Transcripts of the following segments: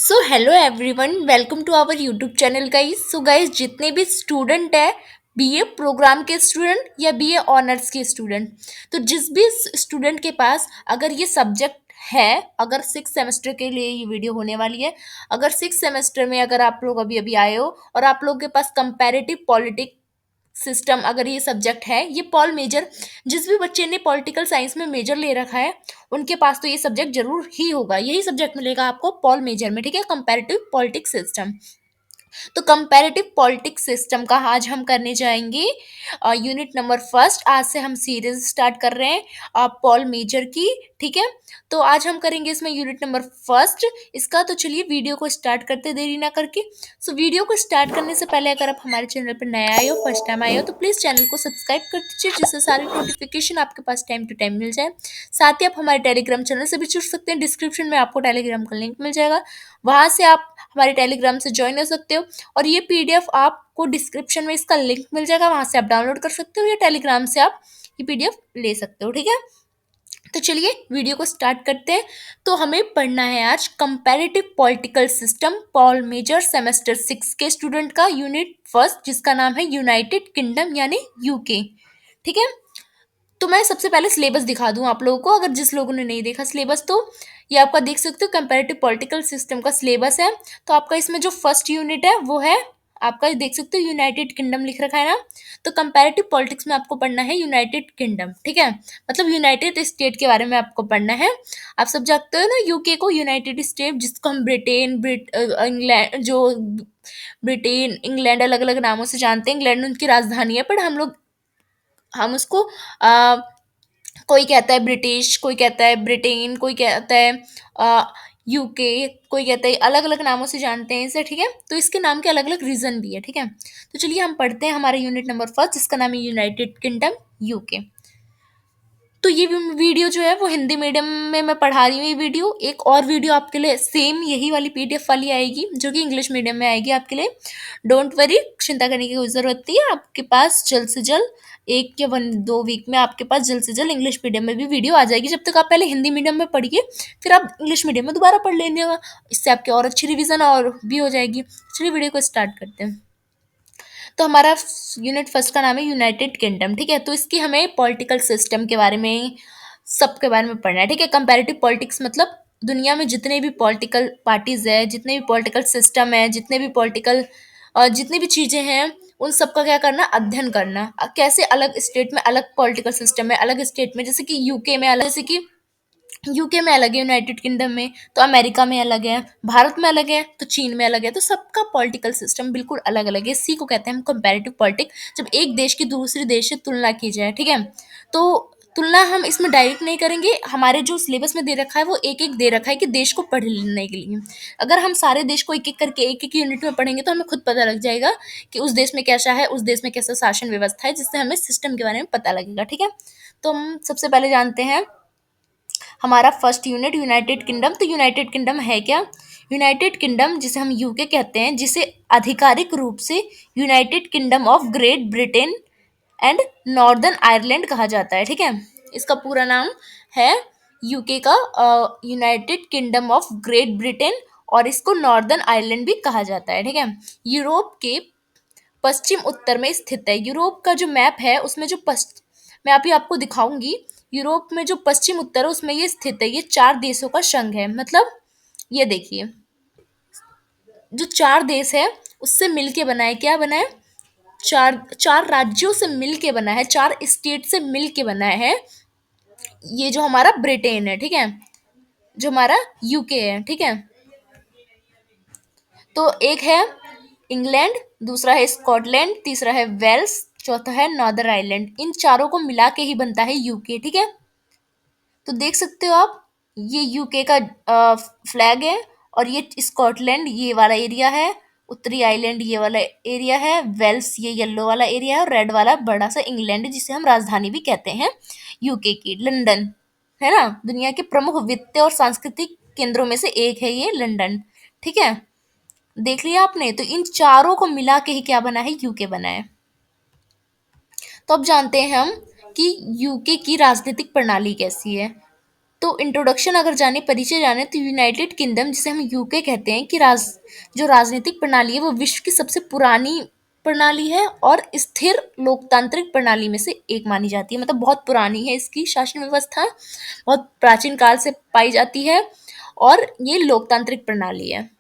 So hello everyone, welcome to our YouTube channel guys. So guys, जितने भी student है, BA program के student या बीए ऑनर्स के स्टूडेंट, तो जिस भी स्टूडेंट के पास अगर ये सब्जेक्ट है, अगर सिक्स सेमेस्टर के लिए ये वीडियो होने वाली है। अगर सिक्स सेमेस्टर में अगर आप लोग अभी अभी आए हो और आप लोग के पास कंपैरेटिव पॉलिटिक्स सिस्टम अगर ये सब्जेक्ट है, ये पॉल मेजर, जिस भी बच्चे ने पॉलिटिकल साइंस में मेजर ले रखा है उनके पास तो ये सब्जेक्ट जरूर ही होगा। यही सब्जेक्ट मिलेगा आपको पॉल मेजर में, ठीक है, कंपैरेटिव पॉलिटिक्स सिस्टम। तो कंपैरेटिव पॉलिटिक्स सिस्टम का आज हम करने जाएंगे यूनिट नंबर फर्स्ट। आज से हम सीरीज स्टार्ट कर रहे हैं पॉल मेजर की, ठीक है। तो आज हम करेंगे इसमें यूनिट नंबर फर्स्ट इसका। तो चलिए वीडियो को स्टार्ट करते, देरी ना करके। सो वीडियो को स्टार्ट करने से पहले अगर आप हमारे चैनल पर नए आए हो, फर्स्ट टाइम आए हो, तो प्लीज़ चैनल को सब्सक्राइब कर दीजिए, जिससे सारी नोटिफिकेशन आपके पास टाइम टू टाइम मिल जाए। साथ ही आप हमारे टेलीग्राम चैनल से भी जुड़ सकते हैं, डिस्क्रिप्शन में आपको टेलीग्राम का लिंक मिल जाएगा, वहाँ से आप हमारे टेलीग्राम से ज्वाइन हो सकते हो। और ये पीडीएफ आपको डिस्क्रिप्शन में इसका लिंक मिल जाएगा, वहां से आप डाउनलोड कर सकते हो या टेलीग्राम से आप ये पीडीएफ ले सकते हो, ठीक है। तो चलिए वीडियो को स्टार्ट करते हैं। तो हमें पढ़ना है आज comparative political system, pol major, semester six के स्टूडेंट का यूनिट फर्स्ट, जिसका नाम है यूनाइटेड किंगडम यानी यूके, ठीक है। तो मैं सबसे पहले सिलेबस दिखा दूं आप लोगों को, अगर जिस लोगों ने नहीं देखा सिलेबस, तो ये आपका देख सकते हो कंपैरेटिव पॉलिटिकल सिस्टम का सिलेबस है। तो आपका इसमें जो फर्स्ट यूनिट है वो है आपका, देख सकते हो यूनाइटेड किंगडम लिख रखा है ना। तो कंपैरेटिव पॉलिटिक्स में आपको पढ़ना है यूनाइटेड किंगडम, ठीक है, मतलब यूनाइटेड स्टेट के बारे में आपको पढ़ना है। आप सब जानते हो ना यूके को, यूनाइटेड स्टेट, जिसको हम ब्रिटेन, इंग्लैंड, जो ब्रिटेन इंग्लैंड अलग अलग नामों से जानते हैं। इंग्लैंड उनकी राजधानी है, पर हम उसको आ, कोई कहता है ब्रिटिश, कोई कहता है ब्रिटेन, कोई कहता है यूके, कोई कहता है, अलग अलग नामों से जानते हैं इसे, ठीक है। तो इसके नाम के अलग अलग रीजन भी है, ठीक है। तो चलिए हम पढ़ते हैं हमारा यूनिट नंबर फर्स्ट, जिसका नाम है यूनाइटेड किंगडम यूके। तो ये वीडियो जो है वो हिंदी मीडियम में मैं पढ़ा रही हूँ। ये वीडियो, एक और वीडियो आपके लिए सेम यही वाली पीडीएफ वाली आएगी, जो कि इंग्लिश मीडियम में आएगी आपके लिए। डोंट वरी, चिंता करने की कोई ज़रूरत नहीं है। आपके पास जल्द से जल्द, एक या वन दो वीक में आपके पास जल्द से जल्द इंग्लिश मीडियम में भी वीडियो आ जाएगी। जब तक आप पहले हिंदी मीडियम में पढ़िए, फिर आप इंग्लिश मीडियम में दोबारा पढ़ लेंगे, इससे आपकी और अच्छी रिविजन और भी हो जाएगी। चलिए वीडियो को स्टार्ट करते हैं। तो हमारा यूनिट फर्स्ट का नाम है यूनाइटेड किंगडम, ठीक है। तो इसकी हमें पॉलिटिकल सिस्टम के बारे में, सबके बारे में पढ़ना है, ठीक है। कंपैरेटिव पॉलिटिक्स मतलब दुनिया में जितने भी पॉलिटिकल पार्टीज है, जितने भी पॉलिटिकल सिस्टम है, जितने भी पॉलिटिकल जितनी भी चीज़ें हैं, उन सबका क्या करना, अध्ययन करना। कैसे अलग स्टेट में अलग पॉलिटिकल सिस्टम है, अलग स्टेट में, जैसे कि यूके में अलग, जैसे कि यूके में अलग है, यूनाइटेड किंगडम में, तो अमेरिका में अलग है, भारत में अलग है, तो चीन में अलग है। तो सबका पॉलिटिकल सिस्टम बिल्कुल अलग अलग है। इसी को कहते हैं हम कंपैरेटिव पॉलिटिक्स, जब एक देश की दूसरे देश से तुलना की जाए, ठीक है। तो तुलना हम इसमें डायरेक्ट नहीं करेंगे, हमारे जो सिलेबस में दे रखा है वो एक एक दे रखा है कि देश को पढ़ लेने के लिए। अगर हम सारे देश को एक एक करके एक एक यूनिट में पढ़ेंगे तो हमें खुद पता लग जाएगा कि उस देश में कैसा है, उस देश में कैसा शासन व्यवस्था है, जिससे हमें सिस्टम के बारे में पता लगेगा, ठीक है। तो हम सबसे पहले जानते हैं हमारा फर्स्ट यूनिट यूनाइटेड किंगडम। तो यूनाइटेड किंगडम है क्या? यूनाइटेड किंगडम, जिसे हम यूके कहते हैं, जिसे आधिकारिक रूप से United kingdom of great Britain and northern Ireland कहा जाता है, ठीक है। इसका पूरा नाम है यूके का United kingdom of great Britain, और इसको नॉर्दर्न आयरलैंड भी कहा जाता है, ठीक है। यूरोप के पश्चिम उत्तर में स्थित है। यूरोप का जो मैप है उसमें जो पश्चिम, मैं अभी आपको दिखाऊंगी, यूरोप में जो पश्चिम उत्तर है उसमें ये स्थित है। ये चार देशों का संघ है, मतलब ये देखिए, जो चार देश है उससे मिलके बना है। क्या बना है? चार चार राज्यों से मिलके बना है, चार स्टेट से मिलके बना है ये जो हमारा ब्रिटेन है, ठीक है, जो हमारा यूके है, ठीक है। तो एक है इंग्लैंड, दूसरा है स्कॉटलैंड, तीसरा है वेल्स, चौथा है नॉर्दर्न आयरलैंड। इन चारों को मिला के ही बनता है यूके, ठीक है। तो देख सकते हो आप, ये यूके का फ्लैग है, और ये स्कॉटलैंड ये वाला एरिया है, उत्तरी आइलैंड ये वाला एरिया है, वेल्स ये येलो वाला एरिया है, और रेड वाला बड़ा सा इंग्लैंड, जिसे हम राजधानी भी कहते हैं यूके की, लंदन, है ना। दुनिया के प्रमुख वित्तीय और सांस्कृतिक केंद्रों में से एक है ये लंदन, ठीक है। देख लिया आपने, तो इन चारों को मिला के ही क्या बना है, यूके बना है। तो अब जानते हैं हम कि यूके की राजनीतिक प्रणाली कैसी है। तो इंट्रोडक्शन अगर जाने, परिचय जाने, तो यूनाइटेड किंगडम, जिसे हम यूके कहते हैं, कि जो राजनीतिक प्रणाली है वो विश्व की सबसे पुरानी प्रणाली है और स्थिर लोकतांत्रिक प्रणाली में से एक मानी जाती है। मतलब बहुत पुरानी है इसकी शासन व्यवस्था, बहुत प्राचीन काल से पाई जाती है और ये लोकतांत्रिक प्रणाली है।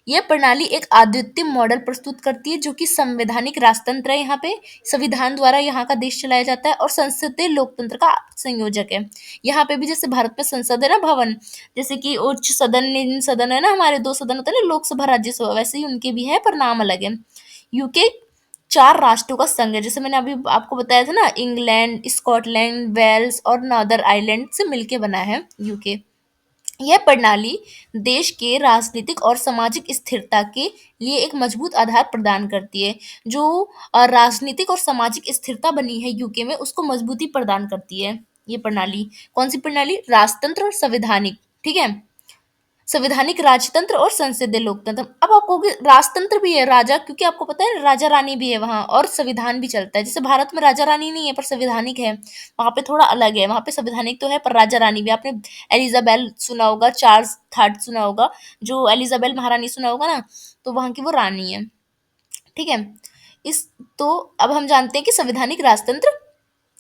यह प्रणाली एक अद्वितीय मॉडल प्रस्तुत करती है जो कि संवैधानिक राजतंत्र है। यहाँ पे संविधान द्वारा यहाँ का देश चलाया जाता है और संसदीय लोकतंत्र का संयोजक है। यहाँ पे भी जैसे भारत में संसद है ना, भवन, जैसे कि उच्च सदन, निम्न सदन है ना, हमारे दो सदन होते हैं ना, लोकसभा राज्यसभा, वैसे ही उनके भी है पर नाम अलग है। यूके 4 राष्ट्रों का संघ है, जैसे मैंने अभी आपको बताया था ना, इंग्लैंड, स्कॉटलैंड, वेल्स और नॉर्दर्न आयरलैंड से मिलके बना है यूके। यह प्रणाली देश के राजनीतिक और सामाजिक स्थिरता के लिए एक मजबूत आधार प्रदान करती है। जो राजनीतिक और सामाजिक स्थिरता बनी है यूके में, उसको मजबूती प्रदान करती है ये प्रणाली। कौन सी प्रणाली? राजतंत्र और संवैधानिक, ठीक है। संवैधानिक राजतंत्र और संसदीय लोकतंत्र। अब आप कहोगे राजतंत्र भी है, राजा, क्योंकि आपको पता है राजा रानी भी है वहां, और संविधान भी चलता है। जैसे भारत में राजा रानी नहीं है पर संवैधानिक है, वहां पे थोड़ा अलग है, वहां पे संवैधानिक तो है पर राजा रानी भी। आपने एलिजाबेल सुना होगा, चार्ल्स थर्ड सुना होगा, जो एलिजाबेल महारानी सुना होगा ना, तो वहां की वो रानी है, ठीक है। इस तो अब हम जानते हैं कि संवैधानिक राजतंत्र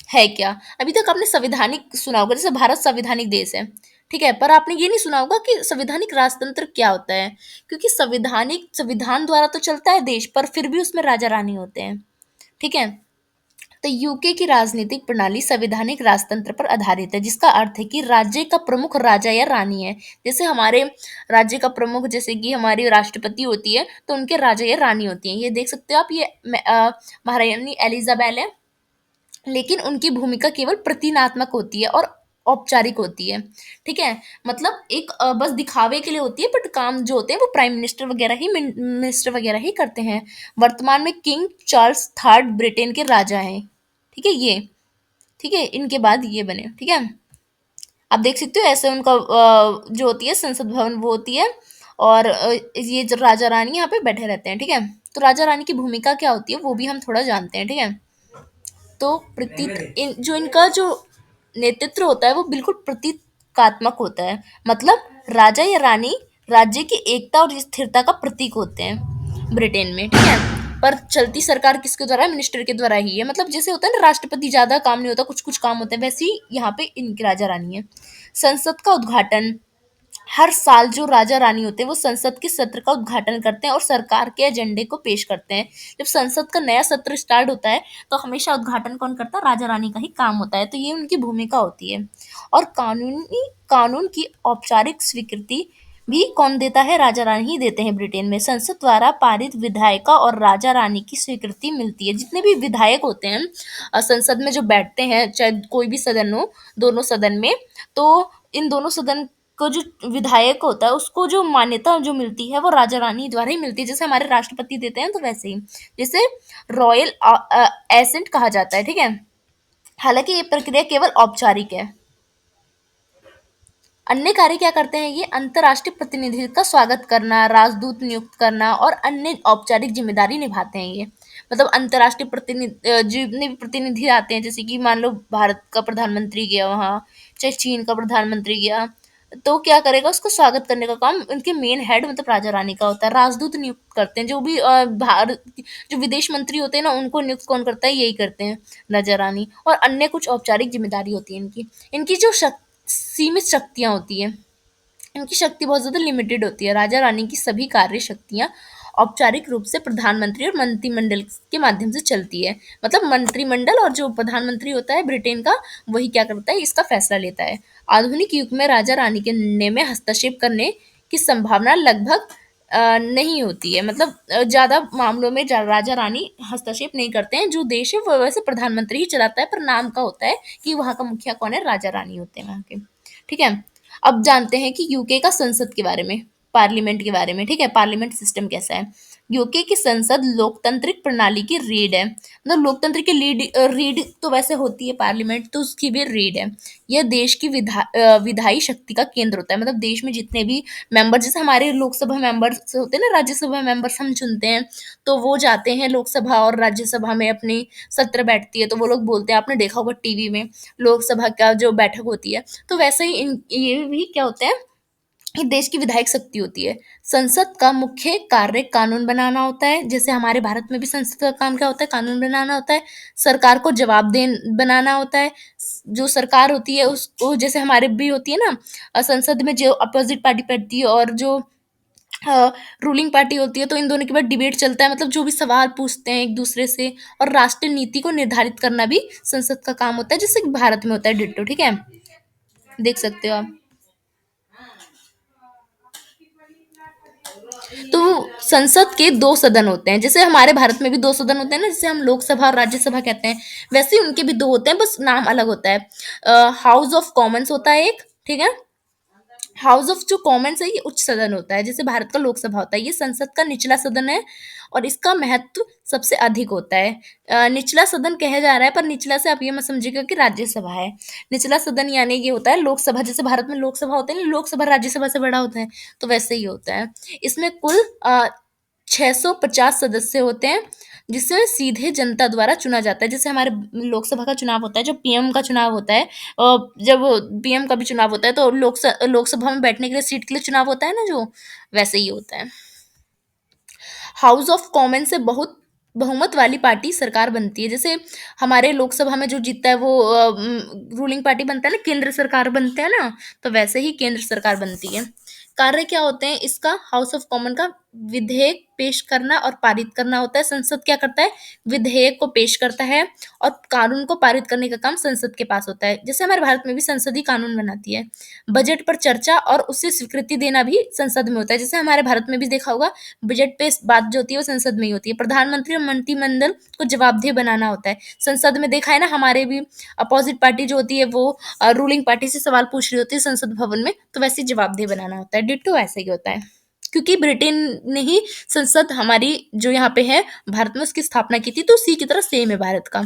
है क्या। अभी तक आपने संवैधानिक सुना होगा, जैसे भारत संवैधानिक देश है, ठीक है, पर आपने ये नहीं सुना होगा कि संवैधानिक राजतंत्र क्या होता है, क्योंकि संवैधानिक संविधान द्वारा तो चलता है देश, पर फिर भी उसमें राजा रानी होते हैं, ठीक है। तो यूके की राजनीतिक प्रणाली संवैधानिक राजतंत्र पर आधारित है, जिसका अर्थ है कि राज्य का प्रमुख राजा या रानी है। जैसे हमारे राज्य का प्रमुख, जैसे कि हमारी राष्ट्रपति होती है, तो उनके राजा या रानी होती हैं। ये देख सकते हो आप, ये महारानी एलिजाबेल है, लेकिन उनकी भूमिका केवल प्रतीकात्मक होती है और औपचारिक होती है, ठीक है। मतलब एक बस दिखावे के लिए होती है, बट काम जो होते हैं वो प्राइम मिनिस्टर वगैरह ही, मिनिस्टर वगैरह ही करते हैं। वर्तमान में किंग चार्ल्स थर्ड ब्रिटेन के राजा हैं, ठीक है ये, ठीक है, इनके बाद ये बने, ठीक है। आप देख सकते हो ऐसे उनका जो होती है संसद भवन वो होती है, और ये जो राजा रानी यहाँ पे बैठे रहते हैं, ठीक है। तो राजा रानी की भूमिका क्या होती है वो भी हम थोड़ा जानते हैं, ठीक है। तो जो इनका जो नेतृत्व होता है वो बिल्कुल प्रतीकात्मक होता है। मतलब राजा या रानी राज्य की एकता और स्थिरता का प्रतीक होते हैं ब्रिटेन में, ठीक है। पर चलती सरकार किसके द्वारा है? मिनिस्टर के द्वारा ही है। मतलब जैसे होता है ना, राष्ट्रपति ज्यादा काम नहीं होता, कुछ कुछ काम होते हैं, वैसे ही यहाँ पे इनकी राजा रानी है। संसद का उद्घाटन, हर साल जो राजा रानी होते हैं वो संसद के सत्र का उद्घाटन करते हैं और सरकार के एजेंडे को पेश करते हैं। जब संसद का नया सत्र स्टार्ट होता है तो हमेशा उद्घाटन कौन करता है? राजा रानी का ही काम होता है। तो ये उनकी भूमिका होती है। और कानून की औपचारिक स्वीकृति भी कौन देता है? राजा रानी ही देते हैं ब्रिटेन में। संसद द्वारा पारित विधायिका और राजा रानी की स्वीकृति मिलती है। जितने भी विधायक होते हैं संसद में जो बैठते हैं, चाहे कोई भी सदन हो, दोनों सदन में, तो इन दोनों सदन को जो विधायक होता है उसको जो मान्यता जो मिलती है वो राजा रानी द्वारा ही मिलती है। जैसे हमारे राष्ट्रपति देते हैं तो वैसे ही, जैसे रॉयल एसेंट कहा जाता है, ठीक है। हालांकि ये प्रक्रिया केवल औपचारिक है। अन्य कार्य क्या करते हैं ये? अंतर्राष्ट्रीय प्रतिनिधि का स्वागत करना, राजदूत नियुक्त करना और अन्य औपचारिक जिम्मेदारी निभाते हैं ये। मतलब अंतर्राष्ट्रीय प्रतिनिधि, जितने भी प्रतिनिधि आते हैं, जैसे कि मान लो भारत का प्रधानमंत्री गया वहाँ, चाहे चीन का प्रधानमंत्री गया, तो क्या करेगा? उसको स्वागत करने का काम उनके मेन हेड मतलब राजा रानी का होता है। राजदूत नियुक्त करते हैं, जो भी भारत जो विदेश मंत्री होते हैं ना, उनको नियुक्त कौन करता है? यही करते हैं, राजा रानी। और अन्य कुछ औपचारिक जिम्मेदारी होती है इनकी। इनकी जो सीमित शक्तियाँ होती हैं, इनकी शक्ति बहुत ज़्यादा लिमिटेड होती है। राजा रानी की सभी कार्य शक्तियाँ औपचारिक रूप से प्रधानमंत्री और मंत्रिमंडल के माध्यम से चलती है। मतलब मंत्रिमंडल और जो प्रधानमंत्री होता है ब्रिटेन का, वही क्या करता है? इसका फैसला लेता है। आधुनिक युग में राजा रानी के निर्णय में हस्तक्षेप करने की संभावना लगभग नहीं होती है। मतलब ज़्यादा मामलों में राजा रानी हस्तक्षेप नहीं करते हैं। जो देश है वो वैसे प्रधानमंत्री ही चलाता है, पर नाम का होता है कि वहाँ का मुखिया कौन है? राजा रानी होते हैं वहाँ के, ठीक है। अब जानते हैं कि यूके का संसद के बारे में, पार्लियामेंट के बारे में, ठीक है। पार्लियामेंट सिस्टम कैसा है? यूके की संसद लोकतांत्रिक प्रणाली की रीढ़ है, मतलब लोकतंत्र की रीढ़ तो वैसे होती है पार्लियामेंट, तो उसकी भी रीढ़ है। यह देश की विधायी शक्ति का केंद्र होता है, मतलब देश में जितने भी मेंबर, जैसे हमारे लोकसभा मेंबर्स होते हैं ना, राज्यसभा मेंबर्स हम चुनते हैं, तो वो जाते हैं लोकसभा और राज्यसभा में, अपनी सत्र बैठती है तो वो लोग बोलते हैं, आपने देखा होगा टीवी में लोकसभा का जो बैठक होती है, तो वैसे ही ये भी क्या होता है, ये देश की विधायक शक्ति होती है। संसद का मुख्य कार्य कानून बनाना होता है, जैसे हमारे भारत में भी संसद का काम क्या होता है, कानून बनाना होता है। सरकार को जवाबदेह बनाना होता है। जो सरकार होती है उसको, जैसे हमारे भी होती है ना, संसद में जो अपोजिट पार्टी बैठती है और जो रूलिंग पार्टी होती है, तो इन दोनों के बाद डिबेट चलता है, मतलब जो भी सवाल पूछते हैं एक दूसरे से, और राष्ट्रीय नीति को निर्धारित करना भी संसद का काम होता है, जैसे कि भारत में होता है डिट्टो, ठीक है, देख सकते हो आप। तो संसद के दो सदन होते हैं, जैसे हमारे भारत में भी दो सदन होते हैं ना, जैसे हम लोकसभा और राज्यसभा कहते हैं, वैसे ही उनके भी दो होते हैं, बस नाम अलग होता है। हाउस ऑफ कॉमन्स होता है एक, ठीक है। हाउस ऑफ जो कॉमन्स है ये उच्च सदन होता है, जैसे भारत का लोकसभा होता है, ये संसद का निचला सदन है और इसका महत्व सबसे अधिक होता है। निचला सदन कहा जा रहा है, पर निचला से आप ये मत समझिएगा कि राज्यसभा है। निचला सदन यानी ये होता है लोकसभा, जैसे भारत में लोकसभा होते हैं, लोकसभा राज्यसभा से बड़ा होता है, तो वैसे ही होता है। इसमें कुल 650 सदस्य होते हैं, जिससे सीधे जनता द्वारा चुना जाता है, जैसे हमारे लोकसभा का चुनाव होता है, जब पीएम का चुनाव होता है, जब पीएम का भी चुनाव होता है, तो लोकसभा में बैठने के लिए सीट के लिए चुनाव होता है ना, जो वैसे ही होता है। हाउस ऑफ कॉमन से बहुत बहुमत वाली पार्टी सरकार बनती है, जैसे हमारे लोकसभा में जो जीतता है वो रूलिंग पार्टी बनता है ना, केंद्र सरकार बनते हैं ना, तो वैसे ही केंद्र सरकार बनती है। कार्य क्या होते हैं इसका, हाउस ऑफ कॉमन का विधेयक पेश करना और पारित करना होता है। संसद क्या करता है, विधेयक को पेश करता है, और कानून को पारित करने का काम संसद के पास होता है, जैसे हमारे भारत में भी संसद ही कानून बनाती है। बजट पर चर्चा और उसे स्वीकृति देना भी संसद में होता है, जैसे हमारे भारत में भी देखा होगा, बजट पे बात जो होती है वो संसद में ही होती है। प्रधानमंत्री और मंत्रिमंडल को जवाबदेह बनाना होता है, संसद में देखा है ना, हमारे भी अपोजिट पार्टी जो होती है वो रूलिंग पार्टी से सवाल पूछ रही होती है संसद भवन में, तो वैसे ही जवाबदेह बनाना होता है। डिट्टो ऐसे ही होता है, क्योंकि ब्रिटेन ने ही संसद हमारी जो यहाँ पे है भारत में उसकी स्थापना की थी, तो उसी की तरह सेम है भारत का।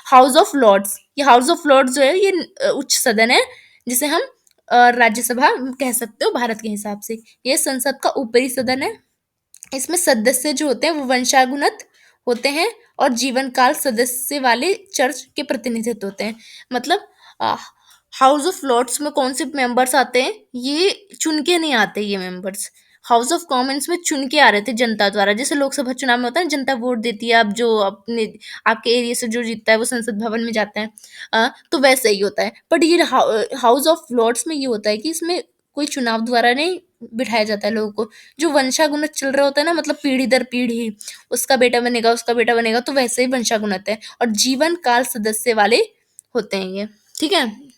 हाउस ऑफ लॉर्ड्स, ये हाउस ऑफ लॉर्ड्स जो है ये उच्च सदन है, जिसे हम राज्यसभा कह सकते हो भारत के हिसाब से। ये संसद का ऊपरी सदन है, इसमें सदस्य जो होते हैं वो वंशानुगत होते हैं और जीवन काल सदस्य वाले चर्च के प्रतिनिधित्व होते हैं, मतलब हाउस ऑफ लॉर्ड्स में कौन से मेंबर्स आते हैं, ये चुन के नहीं आते ये मेंबर्स। हाउस ऑफ कॉमन्स में चुन के आ रहे थे जनता द्वारा, जैसे लोकसभा चुनाव में होता है ना, जनता वोट देती है, अब जो अपने आपके एरिया से जो जीतता है वो संसद भवन में जाता है, तो वैसे ही होता है। बट ये हाउस ऑफ लॉर्ड्स में ये होता है कि इसमें कोई चुनाव द्वारा नहीं बिठाया जाता है लोगों को, जो वंशागुनत चल रहा होता है ना, मतलब पीढ़ी दर पीढ़ी उसका बेटा बनेगा उसका बेटा बनेगा, तो वैसे ही वंशागुनत है, और जीवन काल सदस्य वाले होते हैं ये, ठीक है,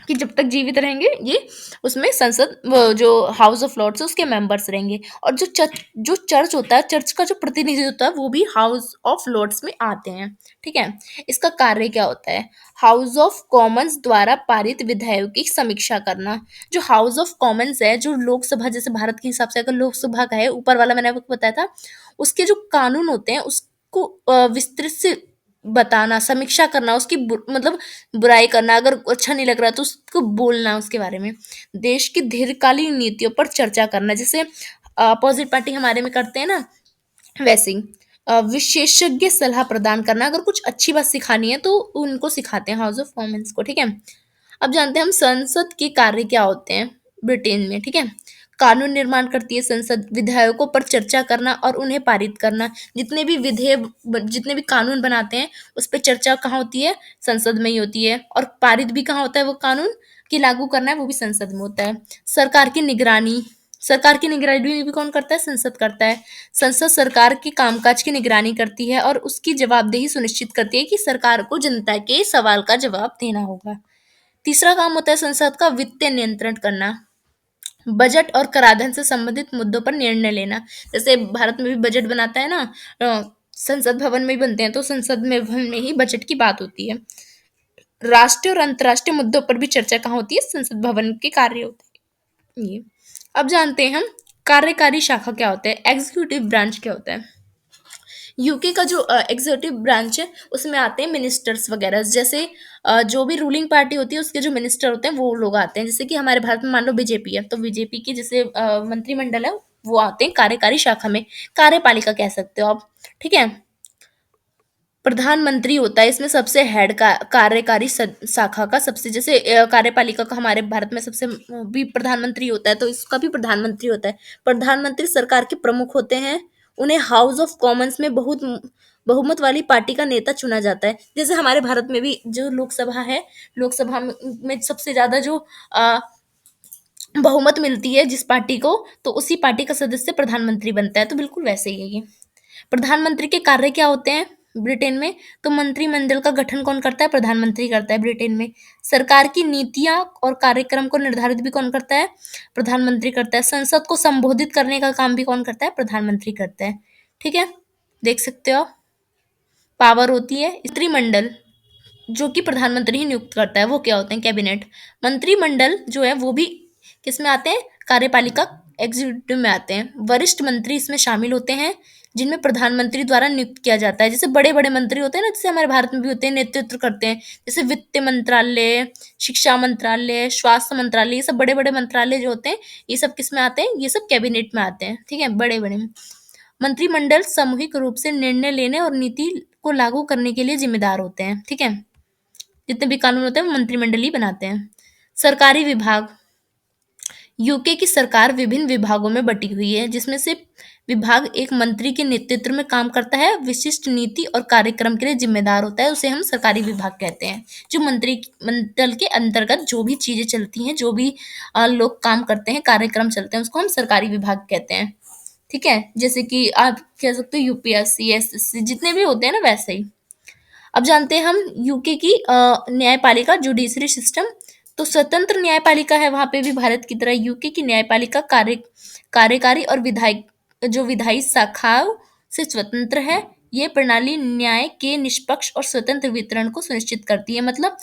कि जब तक जीवित रहेंगे ये उसमें संसद वो जो हाउस ऑफ लॉर्ड्स है उसके मेंबर्स रहेंगे, और जो चर्च होता है, चर्च का जो प्रतिनिधि होता है वो भी हाउस ऑफ लॉर्ड्स में आते हैं, ठीक है। इसका कार्य क्या होता है, हाउस ऑफ कॉमन्स द्वारा पारित विधेयकों की समीक्षा करना। जो हाउस ऑफ कॉमन्स है, जो लोकसभा, जैसे भारत के हिसाब से अगर लोकसभा का है, ऊपर वाला मैंने आपको बताया था, उसके जो कानून होते हैं उसको विस्तृत से बताना, समीक्षा करना, उसकी मतलब बुराई करना, अगर अच्छा नहीं लग रहा तो उसको बोलना उसके बारे में। देश की दीर्घकालीन नीतियों पर चर्चा करना, जैसे अपोजिट पार्टी हमारे में करते हैं ना, वैसे ही विशेषज्ञ सलाह प्रदान करना, अगर कुछ अच्छी बात सिखानी है तो उनको सिखाते हैं हाउस ऑफ कॉमन्स को, ठीक है। अब जानते हैं हम संसद के कार्य क्या होते हैं ब्रिटेन में, ठीक है। कानून निर्माण करती है संसद, विधेयकों पर चर्चा करना और उन्हें पारित करना। जितने भी कानून बनाते हैं उस पर चर्चा कहाँ होती है, संसद में ही होती है, और पारित भी कहाँ होता है वो कानून, कि लागू करना है वो भी संसद में होता है। सरकार की निगरानी भी कौन करता है, संसद करता है। संसद सरकार के कामकाज की निगरानी करती है और उसकी जवाबदेही सुनिश्चित करती है कि सरकार को जनता के सवाल का जवाब देना होगा। तीसरा काम होता है संसद का वित्तीय नियंत्रण करना, बजट और कराधान से संबंधित मुद्दों पर निर्णय लेना। जैसे भारत में भी बजट बनाता है ना, संसद भवन में ही बनते हैं, तो संसद में भवन में ही बजट की बात होती है। राष्ट्रीय और अंतर्राष्ट्रीय मुद्दों पर भी चर्चा कहाँ होती है, संसद भवन के कार्य होते हैं ये। अब जानते हैं हम कार्यकारी शाखा क्या होता है, एग्जीक्यूटिव ब्रांच क्या होता है। यूके का जो एग्जीक्यूटिव ब्रांच है उसमें आते हैं मिनिस्टर्स वगैरह, जैसे जो भी रूलिंग पार्टी होती है उसके जो मिनिस्टर होते हैं वो लोग आते हैं। जैसे कि हमारे भारत में मान लो बीजेपी है, तो बीजेपी की जैसे मंत्रिमंडल है वो आते हैं कार्यकारी शाखा में, कार्यपालिका कह सकते हो आप। ठीक है। प्रधानमंत्री होता है इसमें सबसे हेड का कार्यकारी शाखा का सबसे, जैसे कार्यपालिका का हमारे भारत में सबसे भी प्रधानमंत्री होता है, तो इसका भी प्रधानमंत्री होता है। प्रधानमंत्री सरकार के प्रमुख होते हैं। उन्हें हाउस ऑफ कॉमन्स में बहुत बहुमत वाली पार्टी का नेता चुना जाता है। जैसे हमारे भारत में भी जो लोकसभा है, लोकसभा में सबसे ज्यादा जो बहुमत मिलती है जिस पार्टी को, तो उसी पार्टी का सदस्य प्रधानमंत्री बनता है। तो बिल्कुल वैसे ही है ये। प्रधानमंत्री के कार्य क्या होते हैं ब्रिटेन में, तो मंत्रिमंडल का गठन कौन करता है, प्रधानमंत्री करता है ब्रिटेन में। सरकार की नीतियां और कार्यक्रम को निर्धारित भी कौन करता है, प्रधानमंत्री करता है। संसद को संबोधित करने का काम भी कौन करता है, प्रधानमंत्री करता है। ठीक है, देख सकते हो। पावर होती है मंत्रिमंडल, जो कि प्रधानमंत्री ही नियुक्त करता है, वो क्या होते हैं, कैबिनेट। मंत्रिमंडल जो है वो भी किस में आते हैं, कार्यपालिका एग्जीक्यूटिव में आते हैं। वरिष्ठ मंत्री इसमें शामिल होते हैं जिनमें प्रधानमंत्री द्वारा नियुक्त किया जाता है। जैसे बड़े बड़े मंत्री होते हैं ना, जैसे हमारे भारत में भी होते हैं, नेतृत्व करते हैं। जैसे वित्त मंत्रालय, शिक्षा मंत्रालय, स्वास्थ्य मंत्रालय, ये सब बड़े बड़े मंत्रालय जो होते हैं, ये सब किस में आते हैं, ये सब कैबिनेट में आते हैं। ठीक है, बड़े बड़े मंत्रिमंडल सामूहिक रूप से निर्णय लेने और नीति को लागू करने के लिए जिम्मेदार होते हैं। ठीक है, जितने भी कानून होते हैं वो मंत्रिमंडल ही बनाते हैं। सरकारी विभाग, यूके की सरकार विभिन्न विभागों में बटी हुई है, जिसमें से विभाग एक मंत्री के नेतृत्व में काम करता है, विशिष्ट नीति और कार्यक्रम के लिए जिम्मेदार होता है, उसे हम सरकारी विभाग कहते हैं। जो मंत्रिमंडल के अंतर्गत जो भी चीजें चलती हैं, जो भी लोग काम करते हैं, कार्यक्रम चलते हैं, उसको हम सरकारी विभाग कहते हैं। ठीक है, जैसे कि आप कह सकते हो यूपीएससी, एसएससी, जितने भी होते हैं ना, वैसे ही। अब जानते हैं हम यूके की न्यायपालिका, जुडिशरी सिस्टम। तो स्वतंत्र न्यायपालिका है वहां पे भी, भारत की तरह यूके की न्यायपालिका कार्यकारी और विधायक जो विधायी शाखाओं से स्वतंत्र है। ये प्रणाली न्याय के निष्पक्ष और स्वतंत्र वितरण को सुनिश्चित करती है। मतलब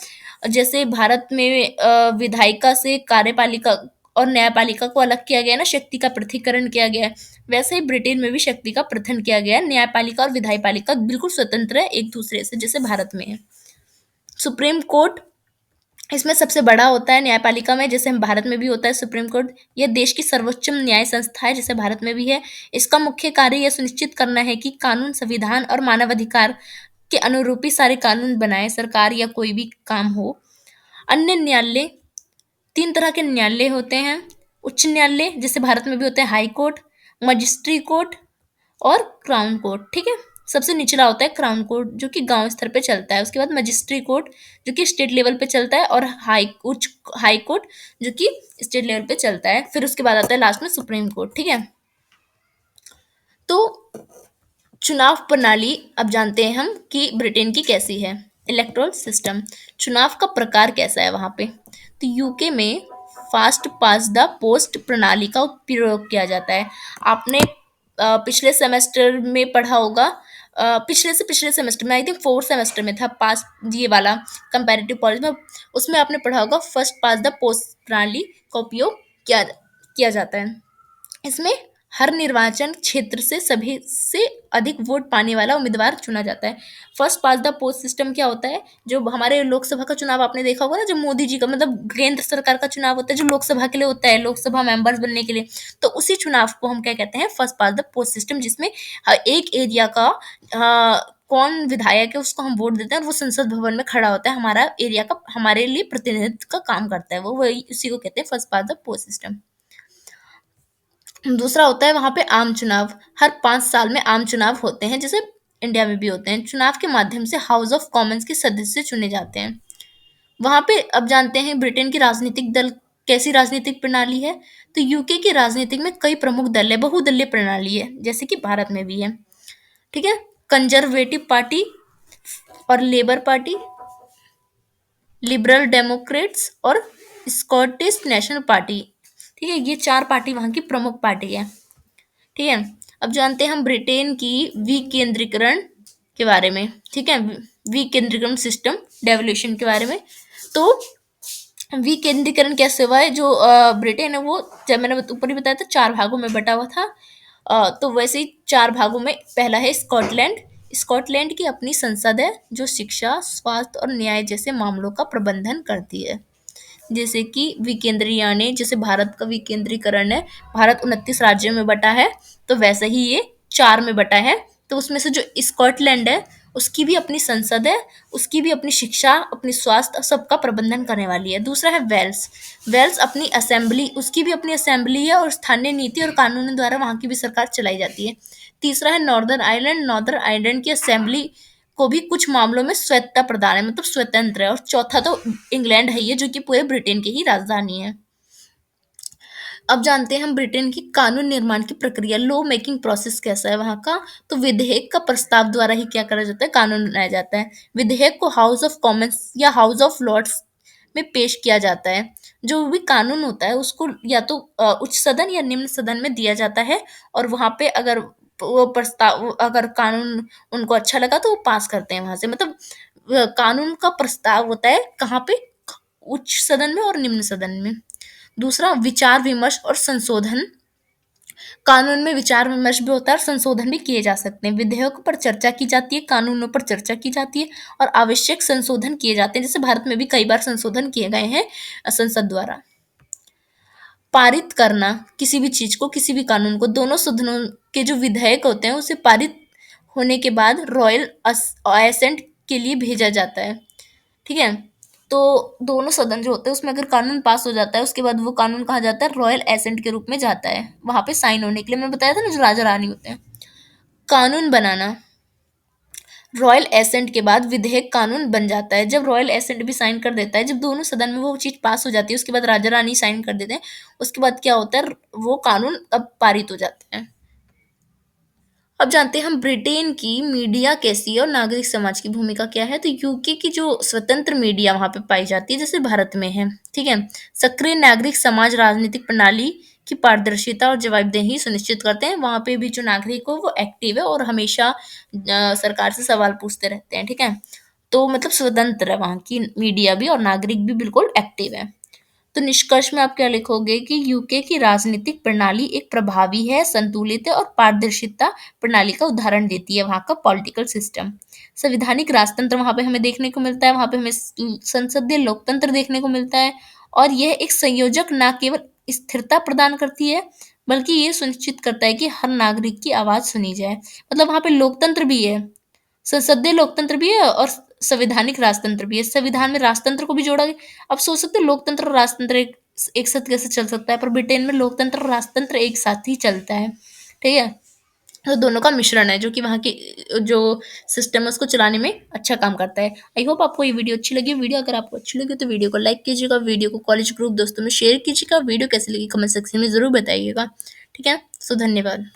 जैसे भारत में विधायिका से कार्यपालिका और न्यायपालिका को अलग किया गया है ना, शक्ति का पृथक्करण किया गया है, वैसे ही ब्रिटेन में भी शक्ति का प्रथन किया गया है। न्यायपालिका और विधायपालिका बिल्कुल स्वतंत्र है एक दूसरे से, जैसे भारत में है। सुप्रीम कोर्ट इसमें सबसे बड़ा होता है न्यायपालिका में, जैसे हम भारत में भी होता है सुप्रीम कोर्ट। यह देश की सर्वोच्च न्याय संस्था है, जैसे भारत में भी है। इसका मुख्य कार्य यह सुनिश्चित करना है कि कानून, संविधान और मानवाधिकार के अनुरूपी सारे कानून बनाए सरकार या कोई भी काम हो। अन्य न्यायालय, तीन तरह के न्यायालय होते हैं। उच्च न्यायालय जैसे भारत में भी होते हैं, हाई कोर्ट, मजिस्ट्री कोर्ट और क्राउन कोर्ट। ठीक है, सबसे निचला होता है क्राउन कोर्ट जो कि गांव स्तर पे चलता है। उसके बाद मजिस्ट्री कोर्ट जो कि स्टेट लेवल पे चलता है, और हाई कोर्ट जो कि स्टेट लेवल पे चलता है। फिर उसके बाद आता है लास्ट में सुप्रीम कोर्ट। ठीक है, तो चुनाव प्रणाली अब जानते हैं हम कि ब्रिटेन की कैसी है। इलेक्टोरल सिस्टम, चुनाव का प्रकार कैसा है वहां पे। तो यूके में फास्ट पास द पोस्ट प्रणाली का उपयोग किया जाता है। आपने पिछले सेमेस्टर में पढ़ा होगा, पिछले से पिछले सेमेस्टर में, आई थिंक फोर्थ सेमेस्टर में था, पास ये वाला कंपैरेटिव पॉलिसी में, उसमें आपने पढ़ा होगा फर्स्ट पास द पोस्ट प्रणाली का उपयोग किया जाता है। इसमें हर निर्वाचन क्षेत्र से सभी से अधिक वोट पाने वाला उम्मीदवार चुना जाता है। First pass the post system क्या होता है, जो हमारे लोकसभा का चुनाव आपने देखा होगा ना, जो मोदी जी का, मतलब केंद्र सरकार का चुनाव होता है जो लोकसभा के लिए होता है, लोकसभा मेंबर्स बनने के लिए, तो उसी चुनाव को हम क्या कहते हैं, first pass the post system, जिसमें एक एरिया का कौन विधायक है उसको हम वोट देते हैं और वो संसद भवन में खड़ा होता है, हमारा एरिया का, हमारे लिए प्रतिनिधित्व का काम करता है, वो वही, उसी को कहते हैं first pass the post system. दूसरा होता है वहां पे आम चुनाव। हर 5 साल में आम चुनाव होते हैं, जैसे इंडिया में भी होते हैं। चुनाव के माध्यम से हाउस ऑफ कॉमन्स के सदस्य चुने जाते हैं वहां पे। अब जानते हैं ब्रिटेन की राजनीतिक दल कैसी राजनीतिक प्रणाली है। तो यूके की राजनीतिक में कई प्रमुख दल है, बहुदलीय प्रणाली है, जैसे कि भारत में भी है। ठीक है, कंजर्वेटिव पार्टी और लेबर पार्टी, लिबरल डेमोक्रेट्स और स्कॉटिश नेशनल पार्टी। ठीक है, ये 4 पार्टी वहां की प्रमुख पार्टी है। ठीक है, अब जानते हैं हम ब्रिटेन की विकेंद्रीकरण के बारे में। ठीक है, विकेंद्रीकरण सिस्टम डेवोल्यूशन के बारे में। तो विकेंद्रीकरण कैसे हुआ है? जो ब्रिटेन है वो, जब मैंने ऊपर ही बताया था, 4 भागों में बटा हुआ था। तो वैसे ही 4 भागों में पहला है स्कॉटलैंड। स्कॉटलैंड की अपनी संसद है जो शिक्षा, स्वास्थ्य और न्याय जैसे मामलों का प्रबंधन करती है। जैसे कि विकेंद्रीयाने, जैसे भारत का विकेंद्रीकरण है, भारत 29 राज्यों में बटा है, तो वैसे ही ये 4 में बटा है। तो उसमें से जो स्कॉटलैंड है, उसकी भी अपनी संसद है, उसकी भी अपनी शिक्षा, अपनी स्वास्थ्य, सबका प्रबंधन करने वाली है। दूसरा है वेल्स। वेल्स अपनी असेंबली, उसकी भी अपनी असेंबली है और स्थानीय नीति और कानून द्वारा वहाँ की भी सरकार चलाई जाती है। तीसरा है नॉर्दर्न आयरलैंड। नॉर्दर्न आयरलैंड की असेंबली को भी कुछ मामलों में स्वायत्तता प्रदान है, मतलब स्वतंत्र है। और चौथा तो इंग्लैंड है, ये जो कि पूरे ब्रिटेन की ही राजधानी है। अब जानते हैं हम ब्रिटेन की कानून निर्माण की प्रक्रिया, लॉ मेकिंग प्रोसेस कैसा है वहाँ का। तो विधेयक का प्रस्ताव द्वारा ही क्या करा जाता है, कानून बनाया जाता है। विधेयक को हाउस ऑफ कॉमन्स या हाउस ऑफ लॉर्ड्स में पेश किया जाता है। जो भी कानून होता है उसको या तो उच्च सदन या निम्न सदन में दिया जाता है, और वहाँ पे अगर वो प्रस्ताव, अगर कानून उनको अच्छा लगा तो वो पास करते हैं वहां से। मतलब कानून का प्रस्ताव होता है कहाँ पे, उच्च सदन में और निम्न सदन में। दूसरा विचार विमर्श और संशोधन। कानून में विचार विमर्श भी होता है और संशोधन भी किए जा सकते हैं। विधेयकों पर चर्चा की जाती है, कानूनों पर चर्चा की जाती है, और आवश्यक संशोधन किए जाते हैं। जैसे भारत में भी कई बार संशोधन किए गए हैं संसद द्वारा। पारित करना किसी भी चीज को, किसी भी कानून को, दोनों सदनों के जो विधेयक होते हैं उसे पारित होने के बाद रॉयल असेंट के लिए भेजा जाता है। ठीक है। तो दोनों सदन जो होते हैं उसमें अगर कानून पास हो जाता है, उसके बाद वो कानून कहा जाता है रॉयल एसेंट के रूप में जाता है वहां पे साइन होने के लिए। मैं बताया था ना, जो राजा रानी होते हैं। कानून बनाना, रॉयल एसेंट के बाद विधेयक कानून बन जाता है जब रॉयल एसेंट भी साइन कर देता है। जब दोनों सदन में वो चीज पास हो जाती है, उसके बाद राजा रानी साइन कर देते हैं। उसके बाद क्या होता है, वो कानून अब पारित हो जाते हैं। अब जानते हैं हम ब्रिटेन की मीडिया कैसी है और नागरिक समाज की भूमिका क्या है। तो यूके की जो स्वतंत्र मीडिया वहां पे पाई जाती है, जैसे भारत में है। ठीक है। सक्रिय नागरिक समाज राजनीतिक प्रणाली की पारदर्शिता और जवाबदेही सुनिश्चित करते हैं। वहां पे भी जो नागरिक हो वो एक्टिव है और हमेशा सरकार से सवाल पूछते रहते हैं। ठीक है। तो मतलब स्वतंत्र है वहां की मीडिया भी, और नागरिक भी बिल्कुल एक्टिव है। तो निष्कर्ष में आप क्या लिखोगे कि यूके की राजनीतिक प्रणाली एक प्रभावी है, संतुलित है और पारदर्शिता प्रणाली का उदाहरण देती है वहाँ का पॉलिटिकल सिस्टम। संवैधानिक राजतंत्र वहाँ पे हमें देखने को मिलता है, वहाँ पे हमें संसदीय लोकतंत्र देखने को मिलता है। और यह एक संयोजक न केवल स्थिरता प्रदान करती है, बल्कि ये सुनिश्चित करता है कि हर नागरिक की आवाज सुनी जाए। मतलब वहाँ पे लोकतंत्र भी है, संसदीय लोकतंत्र भी है, और संवैधानिक राजतंत्र भी है। संविधान में राजतंत्र को भी जोड़ा गया। अब सोच सकते हो लोकतंत्र और राजतंत्र एक साथ कैसे चल सकता है, पर ब्रिटेन में लोकतंत्र और राजतंत्र एक साथ ही चलता है। ठीक है। तो दोनों का मिश्रण है जो कि वहाँ की जो सिस्टम है उसको चलाने में अच्छा काम करता है। आई होप आपको ये वीडियो अच्छी लगी। वीडियो अगर आपको अच्छी लगी तो वीडियो को लाइक कीजिएगा, वीडियो को कॉलेज ग्रुप दोस्तों में शेयर कीजिएगा, वीडियो कैसी लगी कमेंट सेक्शन में जरूर बताइएगा। ठीक है। सो धन्यवाद।